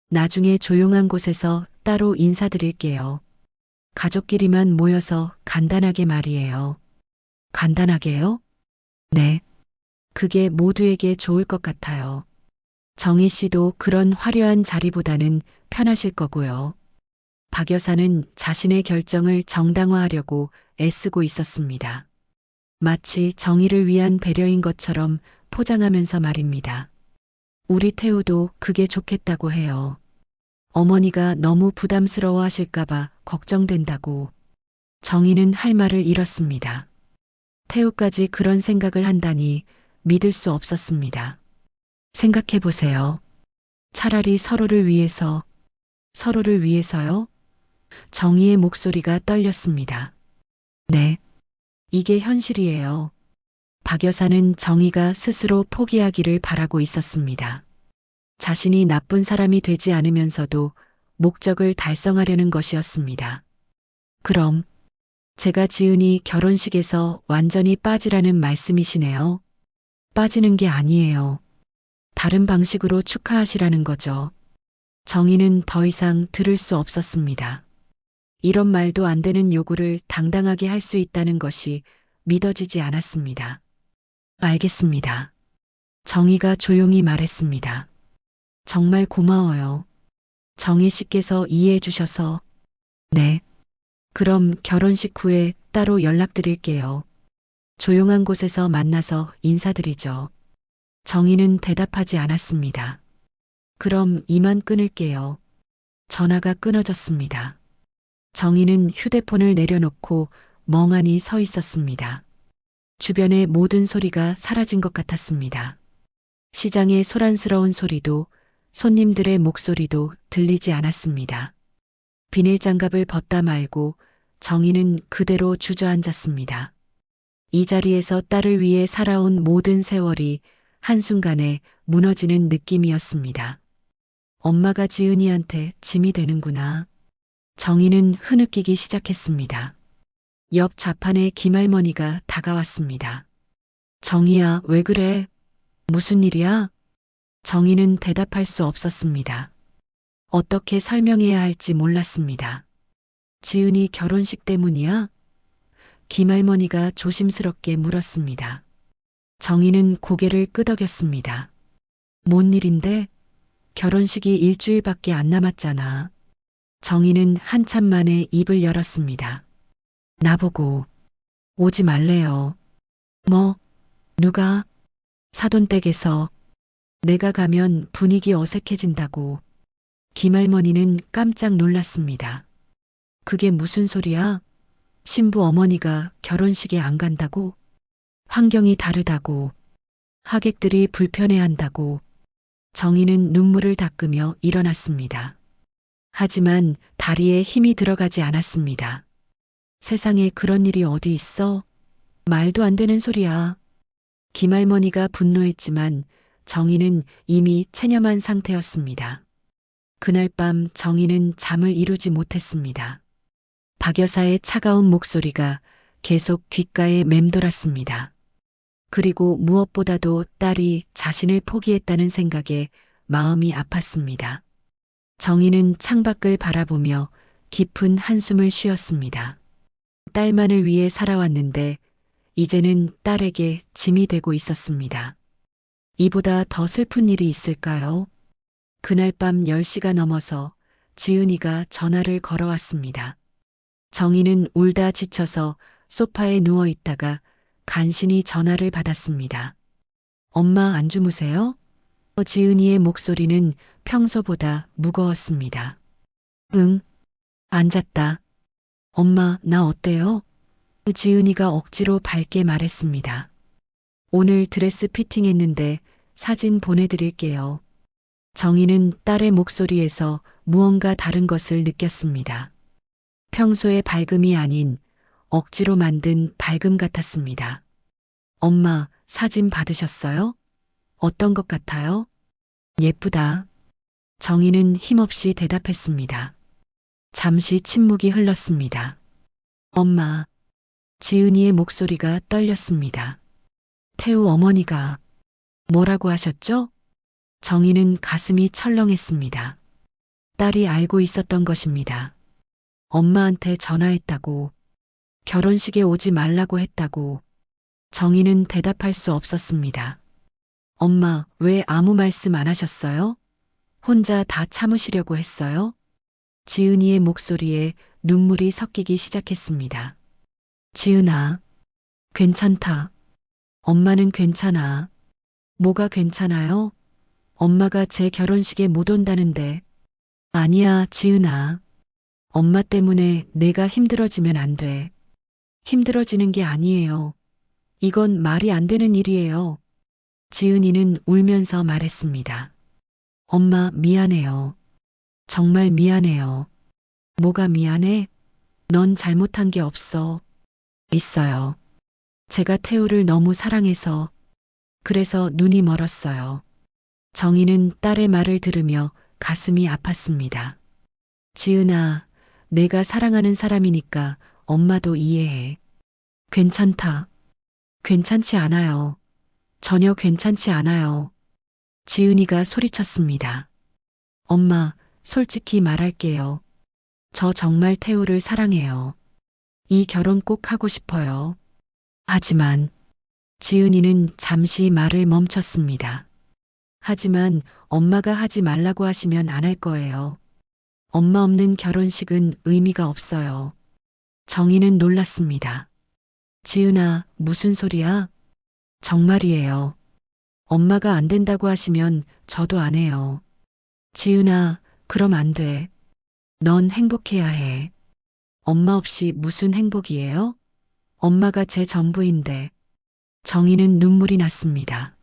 [SPEAKER 3] 나중에 조용한 곳에서 따로 인사드릴게요. 가족끼리만 모여서 간단하게 말이에요. 간단하게요? 네. 그게 모두에게 좋을 것 같아요. 정희 씨도 그런 화려한 자리보다는 편하실 거고요. 박 여사는 자신의 결정을 정당화하려고 애쓰고 있었습니다. 마치 정희를 위한 배려인 것처럼 포장하면서 말입니다. 우리 태우도 그게 좋겠다고 해요. 어머니가 너무 부담스러워 하실까봐 걱정된다고. 정희는 할 말을 잃었습니다. 태우까지 그런 생각을 한다니 믿을 수 없었습니다. 생각해 보세요. 차라리 서로를 위해서요? 정희의 목소리가 떨렸습니다. 네. 이게 현실이에요. 박 여사는 정희가 스스로 포기하기를 바라고 있었습니다. 자신이 나쁜 사람이 되지 않으면서도 목적을 달성하려는 것이었습니다. 그럼 제가 지은이 결혼식에서 완전히 빠지라는 말씀이시네요. 빠지는 게 아니에요. 다른 방식으로 축하하시라는 거죠. 정희는 더 이상 들을 수 없었습니다. 이런 말도 안 되는 요구를 당당하게 할 수 있다는 것이 믿어지지 않았습니다. 알겠습니다. 정희가 조용히 말했습니다. 정말 고마워요. 정희 씨께서 이해해 주셔서. 네. 그럼 결혼식 후에 따로 연락드릴게요. 조용한 곳에서 만나서 인사드리죠. 정희는 대답하지 않았습니다. 그럼 이만 끊을게요. 전화가 끊어졌습니다. 정희는 휴대폰을 내려놓고 멍하니 서 있었습니다. 주변의 모든 소리가 사라진 것 같았습니다. 시장의 소란스러운 소리도 손님들의 목소리도 들리지 않았습니다. 비닐장갑을 벗다 말고 정희는 그대로 주저앉았습니다. 이 자리에서 딸을 위해 살아온 모든 세월이 한순간에 무너지는 느낌이었습니다. 엄마가 지은이한테 짐이 되는구나. 정희는 흐느끼기 시작했습니다. 옆 좌판에 김할머니가 다가왔습니다. 정희야, 왜 그래? 무슨 일이야? 정희는 대답할 수 없었습니다. 어떻게 설명해야 할지 몰랐습니다. 지은이 결혼식 때문이야? 김할머니가 조심스럽게 물었습니다. 정희는 고개를 끄덕였습니다. 뭔 일인데? 결혼식이 일주일밖에 안 남았잖아. 정희는 한참 만에 입을 열었습니다. 나보고 오지 말래요. 뭐? 누가? 사돈댁에서 내가 가면 분위기 어색해진다고. 김할머니는 깜짝 놀랐습니다. 그게 무슨 소리야? 신부 어머니가 결혼식에 안 간다고? 환경이 다르다고. 하객들이 불편해한다고. 정희는 눈물을 닦으며 일어났습니다. 하지만 다리에 힘이 들어가지 않았습니다. 세상에 그런 일이 어디 있어? 말도 안 되는 소리야. 김할머니가 분노했지만 정희는 이미 체념한 상태였습니다. 그날 밤 정희는 잠을 이루지 못했습니다. 박 여사의 차가운 목소리가 계속 귓가에 맴돌았습니다. 그리고 무엇보다도 딸이 자신을 포기했다는 생각에 마음이 아팠습니다. 정희는 창밖을 바라보며 깊은 한숨을 쉬었습니다. 딸만을 위해 살아왔는데 이제는 딸에게 짐이 되고 있었습니다. 이보다 더 슬픈 일이 있을까요? 그날 밤 10시가 넘어서 지은이가 전화를 걸어왔습니다. 정희는 울다 지쳐서 소파에 누워 있다가 간신히 전화를 받았습니다. 엄마 안 주무세요? 지은이의 목소리는 평소보다 무거웠습니다. 응, 안 잤다. 엄마, 나 어때요? 지은이가 억지로 밝게 말했습니다. 오늘 드레스 피팅했는데 사진 보내드릴게요. 정희는 딸의 목소리에서 무언가 다른 것을 느꼈습니다. 평소의 밝음이 아닌 억지로 만든 밝음 같았습니다. 엄마, 사진 받으셨어요? 어떤 것 같아요? 예쁘다. 정희는 힘없이 대답했습니다. 잠시 침묵이 흘렀습니다. 엄마, 지은이의 목소리가 떨렸습니다. 태우 어머니가 뭐라고 하셨죠? 정희는 가슴이 철렁했습니다. 딸이 알고 있었던 것입니다. 엄마한테 전화했다고, 결혼식에 오지 말라고 했다고. 정희는 대답할 수 없었습니다. 엄마, 왜 아무 말씀 안 하셨어요? 혼자 다 참으시려고 했어요? 지은이의 목소리에 눈물이 섞이기 시작했습니다. 지은아, 괜찮다. 엄마는 괜찮아. 뭐가 괜찮아요? 엄마가 제 결혼식에 못 온다는데. 아니야, 지은아. 엄마 때문에 내가 힘들어지면 안 돼. 힘들어지는 게 아니에요. 이건 말이 안 되는 일이에요. 지은이는 울면서 말했습니다. 엄마, 미안해요. 정말 미안해요. 뭐가 미안해? 넌 잘못한 게 없어. 있어요. 제가 태우를 너무 사랑해서, 그래서 눈이 멀었어요. 정희는 딸의 말을 들으며 가슴이 아팠습니다. 지은아, 내가 사랑하는 사람이니까 엄마도 이해해. 괜찮다. 괜찮지 않아요. 전혀 괜찮지 않아요. 지은이가 소리쳤습니다. 엄마, 솔직히 말할게요. 저 정말 태우를 사랑해요. 이 결혼 꼭 하고 싶어요. 하지만 지은이는 잠시 말을 멈췄습니다. 하지만 엄마가 하지 말라고 하시면 안 할 거예요. 엄마 없는 결혼식은 의미가 없어요. 정희는 놀랐습니다. 지은아, 무슨 소리야? 정말이에요. 엄마가 안 된다고 하시면 저도 안 해요. 지은아, 그럼 안 돼. 넌 행복해야 해. 엄마 없이 무슨 행복이에요? 엄마가 제 전부인데. 정희는 눈물이 났습니다.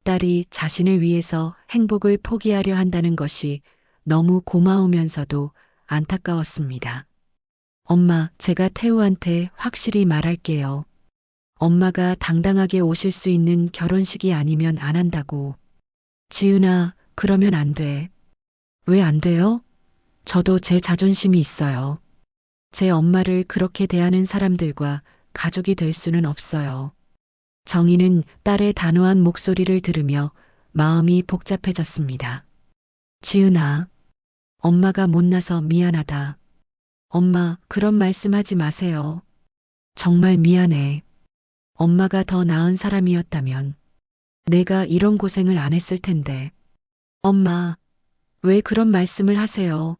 [SPEAKER 3] 딸이 자신을 위해서 행복을 포기하려 한다는 것이 너무 고마우면서도 안타까웠습니다. 엄마, 제가 태우한테 확실히 말할게요. 엄마가 당당하게 오실 수 있는 결혼식이 아니면 안 한다고. 지은아, 그러면 안 돼. 왜 안 돼요? 저도 제 자존심이 있어요. 제 엄마를 그렇게 대하는 사람들과 가족이 될 수는 없어요. 정희는 딸의 단호한 목소리를 들으며 마음이 복잡해졌습니다. 지은아, 엄마가 못나서 미안하다. 엄마, 그런 말씀하지 마세요. 정말 미안해. 엄마가 더 나은 사람이었다면 내가 이런 고생을 안 했을 텐데. 엄마, 왜 그런 말씀을 하세요?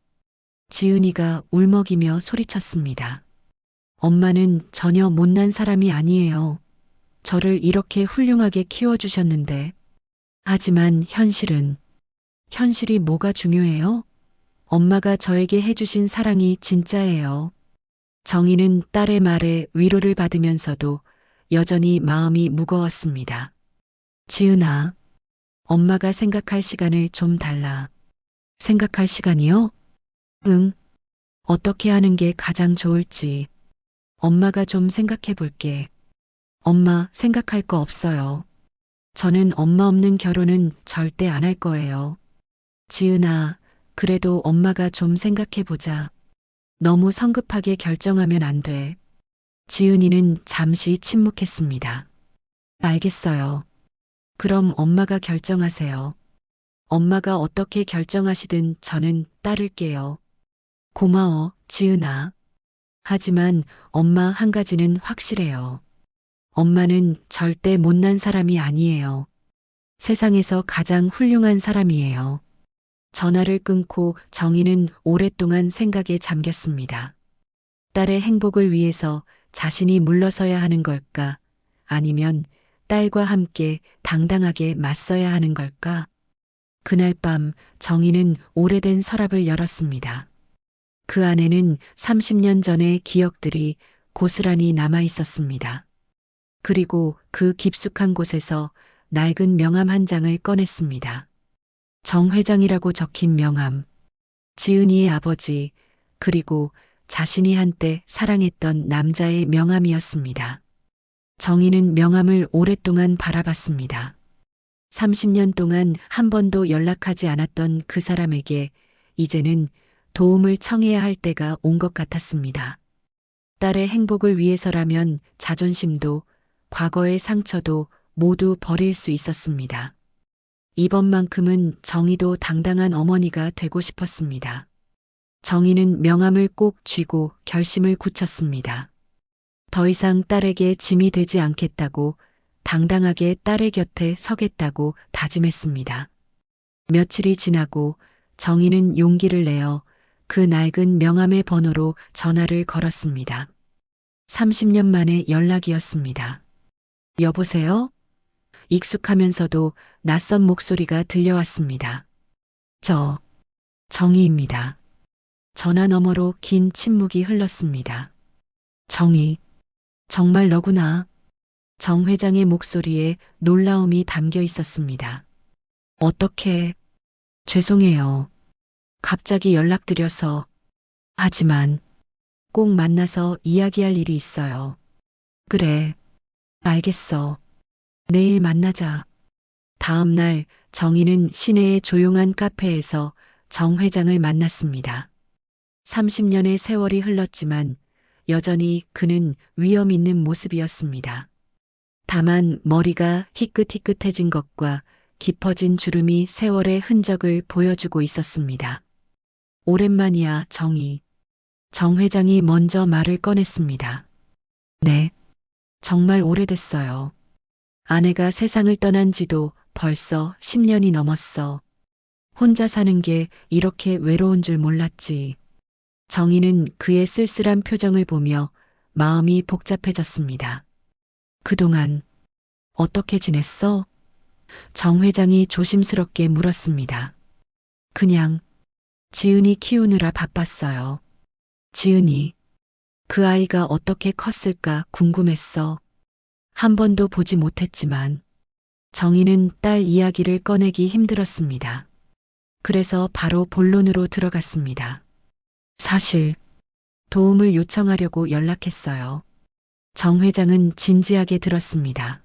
[SPEAKER 3] 지은이가 울먹이며 소리쳤습니다. 엄마는 전혀 못난 사람이 아니에요. 저를 이렇게 훌륭하게 키워주셨는데. 하지만 현실이 뭐가 중요해요? 엄마가 저에게 해주신 사랑이 진짜예요. 정희는 딸의 말에 위로를 받으면서도 여전히 마음이 무거웠습니다. 지은아, 엄마가 생각할 시간을 좀 달라. 생각할 시간이요? 응. 어떻게 하는 게 가장 좋을지. 엄마가 좀 생각해 볼게. 엄마, 생각할 거 없어요. 저는 엄마 없는 결혼은 절대 안 할 거예요. 지은아, 그래도 엄마가 좀 생각해 보자. 너무 성급하게 결정하면 안 돼. 지은이는 잠시 침묵했습니다. 알겠어요. 그럼 엄마가 결정하세요. 엄마가 어떻게 결정하시든 저는 따를게요. 고마워, 지은아. 하지만 엄마 한 가지는 확실해요. 엄마는 절대 못난 사람이 아니에요. 세상에서 가장 훌륭한 사람이에요. 전화를 끊고 정희는 오랫동안 생각에 잠겼습니다. 딸의 행복을 위해서 자신이 물러서야 하는 걸까? 아니면 딸과 함께 당당하게 맞서야 하는 걸까? 그날 밤 정희는 오래된 서랍을 열었습니다. 그 안에는 30년 전의 기억들이 고스란히 남아 있었습니다. 그리고 그 깊숙한 곳에서 낡은 명함 한 장을 꺼냈습니다. 정 회장이라고 적힌 명함. 지은이의 아버지, 그리고 자신이 한때 사랑했던 남자의 명함이었습니다. 정희는 명함을 오랫동안 바라봤습니다. 30년 동안 한 번도 연락하지 않았던 그 사람에게 이제는 도움을 청해야 할 때가 온 것 같았습니다. 딸의 행복을 위해서라면 자존심도 과거의 상처도 모두 버릴 수 있었습니다. 이번만큼은 정희도 당당한 어머니가 되고 싶었습니다. 정희는 명함을 꼭 쥐고 결심을 굳혔습니다. 더 이상 딸에게 짐이 되지 않겠다고, 당당하게 딸의 곁에 서겠다고 다짐했습니다. 며칠이 지나고 정희는 용기를 내어 그 낡은 명함의 번호로 전화를 걸었습니다. 30년 만의 연락이었습니다. 여보세요? 익숙하면서도 낯선 목소리가 들려왔습니다. 정희입니다. 전화 너머로 긴 침묵이 흘렀습니다. 정희, 정말 너구나. 정 회장의 목소리에 놀라움이 담겨 있었습니다. 어떻게, 죄송해요. 갑자기 연락드려서. 하지만 꼭 만나서 이야기할 일이 있어요. 그래, 알겠어. 내일 만나자. 다음 날 정희는 시내의 조용한 카페에서 정 회장을 만났습니다. 30년의 세월이 흘렀지만 여전히 그는 위험 있는 모습이었습니다. 다만 머리가 희끗희끗해진 것과 깊어진 주름이 세월의 흔적을 보여주고 있었습니다. 오랜만이야, 정희. 정 회장이 먼저 말을 꺼냈습니다. 네, 정말 오래됐어요. 아내가 세상을 떠난 지도 벌써 10년이 넘었어. 혼자 사는 게 이렇게 외로운 줄 몰랐지. 정희는 그의 쓸쓸한 표정을 보며 마음이 복잡해졌습니다. 그동안 어떻게 지냈어? 정 회장이 조심스럽게 물었습니다. 그냥 지은이 키우느라 바빴어요. 지은이, 그 아이가 어떻게 컸을까 궁금했어. 한 번도 보지 못했지만 정희는 딸 이야기를 꺼내기 힘들었습니다. 그래서 바로 본론으로 들어갔습니다. 사실 도움을 요청하려고 연락했어요. 정 회장은 진지하게 들었습니다.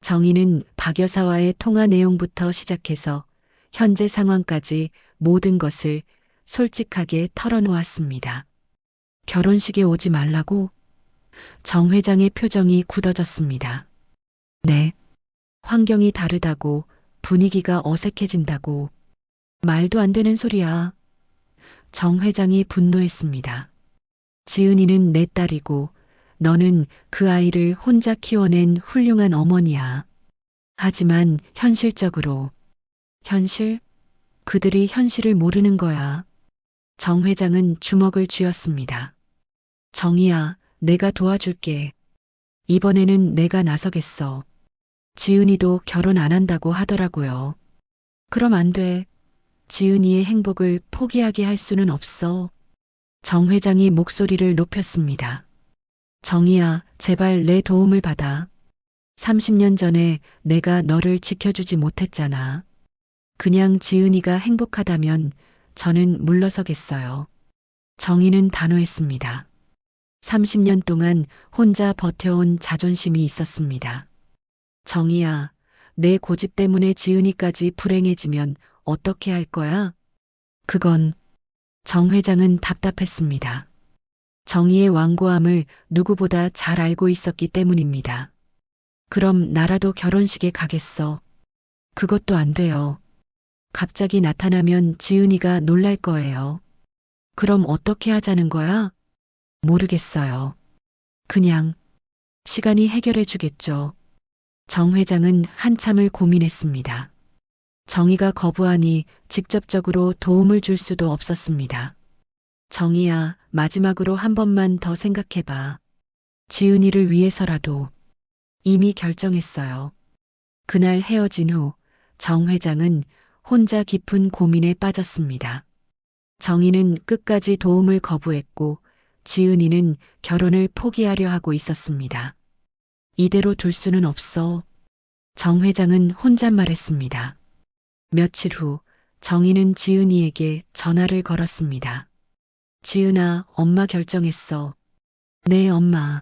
[SPEAKER 3] 정희는 박 여사와의 통화 내용부터 시작해서 현재 상황까지 모든 것을 솔직하게 털어놓았습니다. 결혼식에 오지 말라고? 정 회장의 표정이 굳어졌습니다. 네. 환경이 다르다고, 분위기가 어색해진다고. 말도 안 되는 소리야. 정 회장이 분노했습니다. 지은이는 내 딸이고 너는 그 아이를 혼자 키워낸 훌륭한 어머니야. 하지만 현실적으로, 현실? 그들이 현실을 모르는 거야. 정 회장은 주먹을 쥐었습니다. 정희야, 내가 도와줄게. 이번에는 내가 나서겠어. 지은이도 결혼 안 한다고 하더라고요. 그럼 안 돼. 지은이의 행복을 포기하게 할 수는 없어. 정 회장이 목소리를 높였습니다. 정희야, 제발 내 도움을 받아. 30년 전에 내가 너를 지켜주지 못했잖아. 그냥 지은이가 행복하다면 저는 물러서겠어요. 정희는 단호했습니다. 30년 동안 혼자 버텨온 자존심이 있었습니다. 정희야, 내 고집 때문에 지은이까지 불행해지면 어떻게 할 거야? 그건 정 회장은 답답했습니다. 정희의 완고함을 누구보다 잘 알고 있었기 때문입니다. 그럼 나라도 결혼식에 가겠어. 그것도 안 돼요. 갑자기 나타나면 지은이가 놀랄 거예요. 그럼 어떻게 하자는 거야? 모르겠어요. 그냥 시간이 해결해 주겠죠. 정 회장은 한참을 고민했습니다. 정희가 거부하니 직접적으로 도움을 줄 수도 없었습니다. 정희야, 마지막으로 한 번만 더 생각해봐. 지은이를 위해서라도. 이미 결정했어요. 그날 헤어진 후 정 회장은 혼자 깊은 고민에 빠졌습니다. 정희는 끝까지 도움을 거부했고 지은이는 결혼을 포기하려 하고 있었습니다. 이대로 둘 수는 없어. 정 회장은 혼잣말했습니다. 며칠 후 정희는 지은이에게 전화를 걸었습니다. 지은아, 엄마 결정했어. 네, 엄마.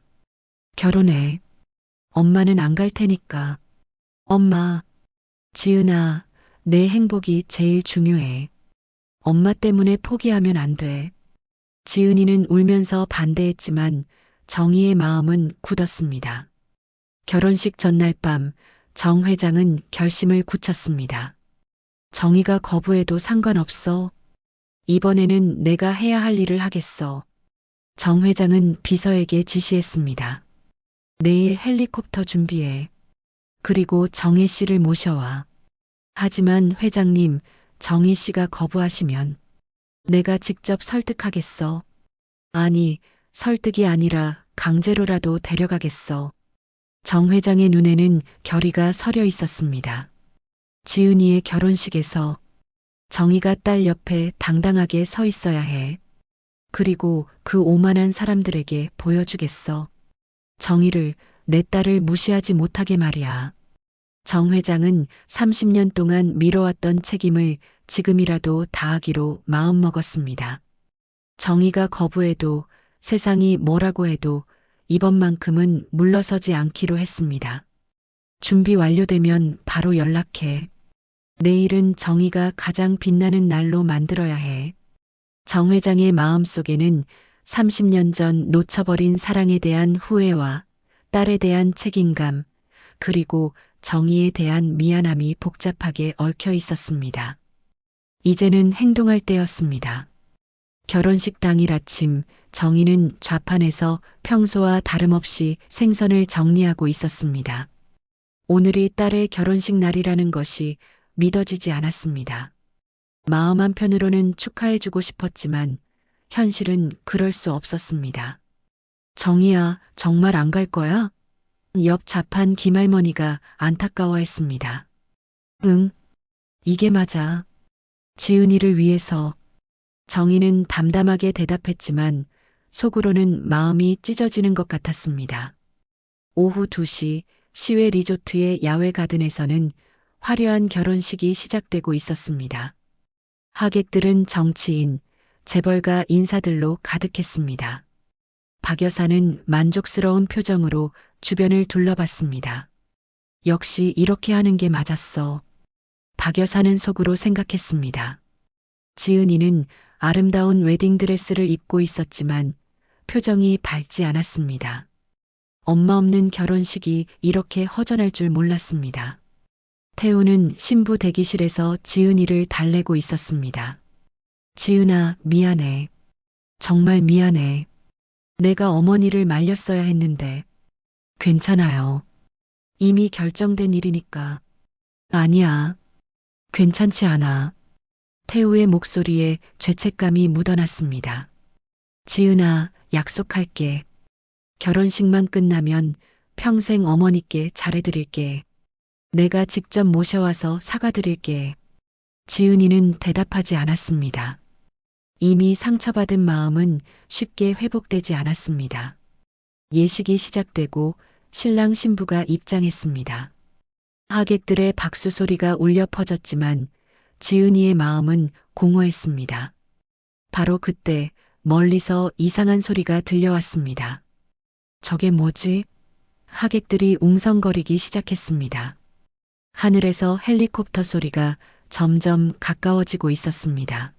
[SPEAKER 3] 결혼해. 엄마는 안 갈 테니까. 엄마. 지은아, 내 행복이 제일 중요해. 엄마 때문에 포기하면 안 돼. 지은이는 울면서 반대했지만 정희의 마음은 굳었습니다. 결혼식 전날 밤 정 회장은 결심을 굳혔습니다. 정희가 거부해도 상관없어. 이번에는 내가 해야 할 일을 하겠어. 정 회장은 비서에게 지시했습니다. 내일 헬리콥터 준비해. 그리고 정혜 씨를 모셔와. 하지만 회장님, 정희 씨가 거부하시면 내가 직접 설득하겠어. 아니, 설득이 아니라 강제로라도 데려가겠어. 정 회장의 눈에는 결의가 서려 있었습니다. 지은이의 결혼식에서 정희가 딸 옆에 당당하게 서 있어야 해. 그리고 그 오만한 사람들에게 보여주겠어. 정희를, 내 딸을 무시하지 못하게 말이야. 정 회장은 30년 동안 미뤄왔던 책임을 지금이라도 다하기로 마음먹었습니다. 정희가 거부해도 세상이 뭐라고 해도 이번만큼은 물러서지 않기로 했습니다. 준비 완료되면 바로 연락해. 내일은 정희가 가장 빛나는 날로 만들어야 해. 정 회장의 마음속에는 30년 전 놓쳐버린 사랑에 대한 후회와 딸에 대한 책임감, 그리고 정희에 대한 미안함이 복잡하게 얽혀 있었습니다. 이제는 행동할 때였습니다. 결혼식 당일 아침 정희는 좌판에서 평소와 다름없이 생선을 정리하고 있었습니다. 오늘이 딸의 결혼식 날이라는 것이 믿어지지 않았습니다. 마음 한편으로는 축하해주고 싶었지만 현실은 그럴 수 없었습니다. 정희야, 정말 안 갈 거야? 옆 좌판 김할머니가 안타까워했습니다. 응, 이게 맞아. 지은이를 위해서. 정희는 담담하게 대답했지만 속으로는 마음이 찢어지는 것 같았습니다. 오후 2시 시외 리조트의 야외 가든에서는 화려한 결혼식이 시작되고 있었습니다. 하객들은 정치인, 재벌가 인사들로 가득했습니다. 박 여사는 만족스러운 표정으로 주변을 둘러봤습니다. 역시 이렇게 하는 게 맞았어. 박 여사는 속으로 생각했습니다. 지은이는 아름다운 웨딩드레스를 입고 있었지만 표정이 밝지 않았습니다. 엄마 없는 결혼식이 이렇게 허전할 줄 몰랐습니다. 태우는 신부 대기실에서 지은이를 달래고 있었습니다. 지은아, 미안해. 정말 미안해. 내가 어머니를 말렸어야 했는데. 괜찮아요. 이미 결정된 일이니까. 아니야. 괜찮지 않아. 태우의 목소리에 죄책감이 묻어났습니다. 지은아, 약속할게. 결혼식만 끝나면 평생 어머니께 잘해드릴게. 내가 직접 모셔와서 사과드릴게. 지은이는 대답하지 않았습니다. 이미 상처받은 마음은 쉽게 회복되지 않았습니다. 예식이 시작되고 신랑 신부가 입장했습니다. 하객들의 박수 소리가 울려 퍼졌지만 지은이의 마음은 공허했습니다. 바로 그때 멀리서 이상한 소리가 들려왔습니다. 저게 뭐지? 하객들이 웅성거리기 시작했습니다. 하늘에서 헬리콥터 소리가 점점 가까워지고 있었습니다.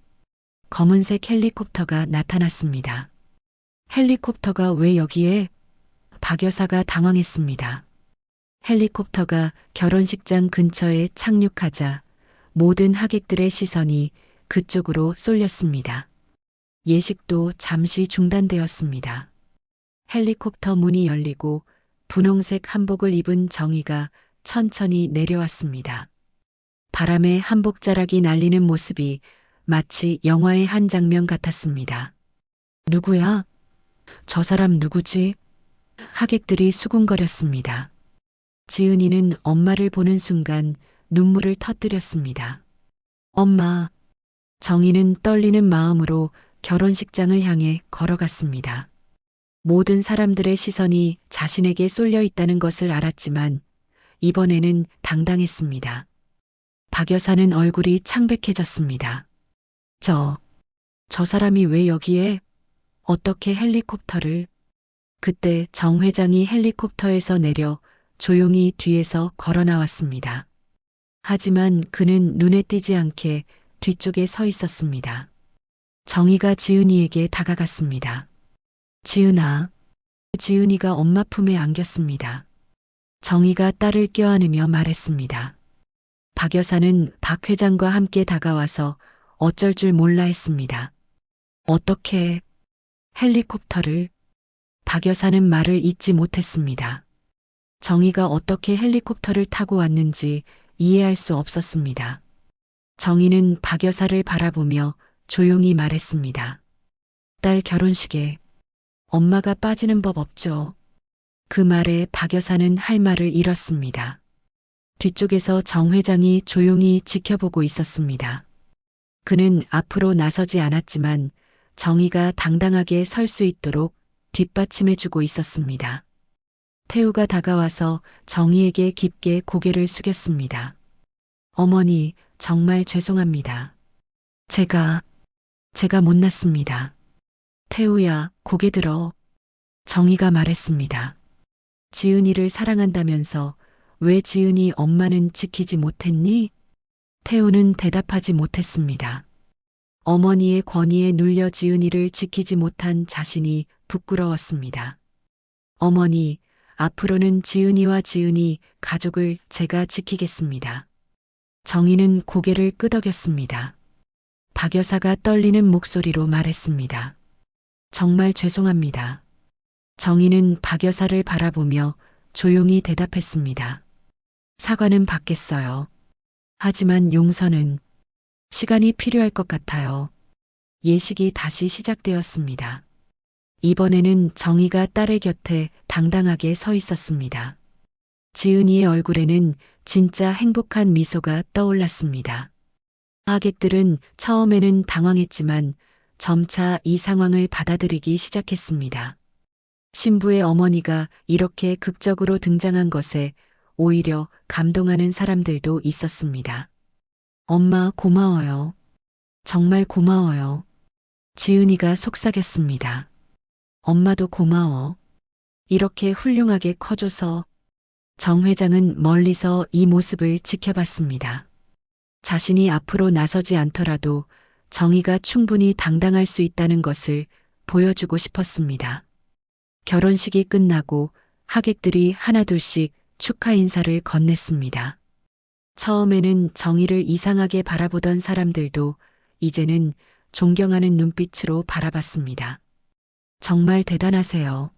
[SPEAKER 3] 검은색 헬리콥터가 나타났습니다. 헬리콥터가 왜 여기에? 박 여사가 당황했습니다. 헬리콥터가 결혼식장 근처에 착륙하자 모든 하객들의 시선이 그쪽으로 쏠렸습니다. 예식도 잠시 중단되었습니다. 헬리콥터 문이 열리고 분홍색 한복을 입은 정희가 천천히 내려왔습니다. 바람에 한복자락이 날리는 모습이 마치 영화의 한 장면 같았습니다. 누구야? 저 사람 누구지? 하객들이 수군거렸습니다. 지은이는 엄마를 보는 순간 눈물을 터뜨렸습니다. 엄마. 정희는 떨리는 마음으로 결혼식장을 향해 걸어갔습니다. 모든 사람들의 시선이 자신에게 쏠려 있다는 것을 알았지만 이번에는 당당했습니다. 박 여사는 얼굴이 창백해졌습니다. 저 사람이 왜 여기에? 어떻게 헬리콥터를? 그때 정 회장이 헬리콥터에서 내려 조용히 뒤에서 걸어 나왔습니다. 하지만 그는 눈에 띄지 않게 뒤쪽에 서 있었습니다. 정희가 지은이에게 다가갔습니다. 지은아. 지은이가 엄마 품에 안겼습니다. 정희가 딸을 껴안으며 말했습니다. 박 여사는 박 회장과 함께 다가와서 어쩔 줄 몰라 했습니다. 어떻게 헬리콥터를? 박 여사는 말을 잇지 못했습니다. 정희가 어떻게 헬리콥터를 타고 왔는지 이해할 수 없었습니다. 정희는 박 여사를 바라보며 조용히 말했습니다. 딸 결혼식에 엄마가 빠지는 법 없죠. 그 말에 박 여사는 할 말을 잃었습니다. 뒤쪽에서 정 회장이 조용히 지켜보고 있었습니다. 그는 앞으로 나서지 않았지만 정희가 당당하게 설 수 있도록 뒷받침해주고 있었습니다. 태우가 다가와서 정희에게 깊게 고개를 숙였습니다. 어머니, 정말 죄송합니다. 제가 못났습니다. 태우야, 고개 들어. 정희가 말했습니다. 지은이를 사랑한다면서 왜 지은이 엄마는 지키지 못했니? 태우는 대답하지 못했습니다. 어머니의 권위에 눌려 지은이를 지키지 못한 자신이 부끄러웠습니다. 어머니, 앞으로는 지은이와 지은이 가족을 제가 지키겠습니다. 정희는 고개를 끄덕였습니다. 박 여사가 떨리는 목소리로 말했습니다. 정말 죄송합니다. 정희는 박 여사를 바라보며 조용히 대답했습니다. 사과는 받겠어요. 하지만 용서는 시간이 필요할 것 같아요. 예식이 다시 시작되었습니다. 이번에는 정희가 딸의 곁에 당당하게 서 있었습니다. 지은이의 얼굴에는 진짜 행복한 미소가 떠올랐습니다. 하객들은 처음에는 당황했지만 점차 이 상황을 받아들이기 시작했습니다. 신부의 어머니가 이렇게 극적으로 등장한 것에 오히려 감동하는 사람들도 있었습니다. 엄마 고마워요. 정말 고마워요. 지은이가 속삭였습니다. 엄마도 고마워. 이렇게 훌륭하게 커줘서. 정 회장은 멀리서 이 모습을 지켜봤습니다. 자신이 앞으로 나서지 않더라도 정희가 충분히 당당할 수 있다는 것을 보여주고 싶었습니다. 결혼식이 끝나고 하객들이 하나둘씩 축하 인사를 건넸습니다. 처음에는 정희를 이상하게 바라보던 사람들도 이제는 존경하는 눈빛으로 바라봤습니다. 정말 대단하세요.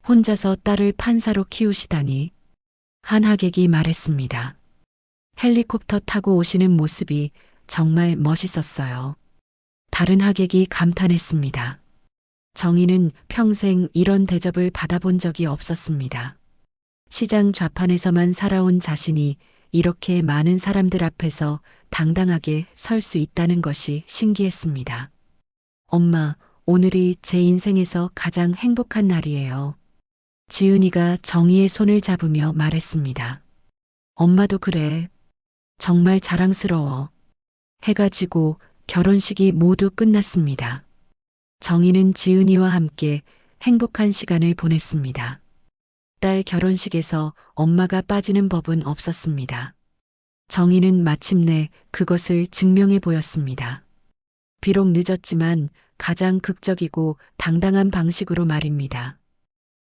[SPEAKER 3] 혼자서 딸을 판사로 키우시다니. 한 하객이 말했습니다. 헬리콥터 타고 오시는 모습이 정말 멋있었어요. 다른 하객이 감탄했습니다. 정희는 평생 이런 대접을 받아본 적이 없었습니다. 시장 좌판에서만 살아온 자신이 이렇게 많은 사람들 앞에서 당당하게 설 수 있다는 것이 신기했습니다. 엄마, 오늘이 제 인생에서 가장 행복한 날이에요. 지은이가 정희의 손을 잡으며 말했습니다. 엄마도 그래. 정말 자랑스러워. 해가 지고 결혼식이 모두 끝났습니다. 정희는 지은이와 함께 행복한 시간을 보냈습니다. 딸 결혼식에서 엄마가 빠지는 법은 없었습니다. 정희는 마침내 그것을 증명해 보였습니다. 비록 늦었지만 가장 극적이고 당당한 방식으로 말입니다.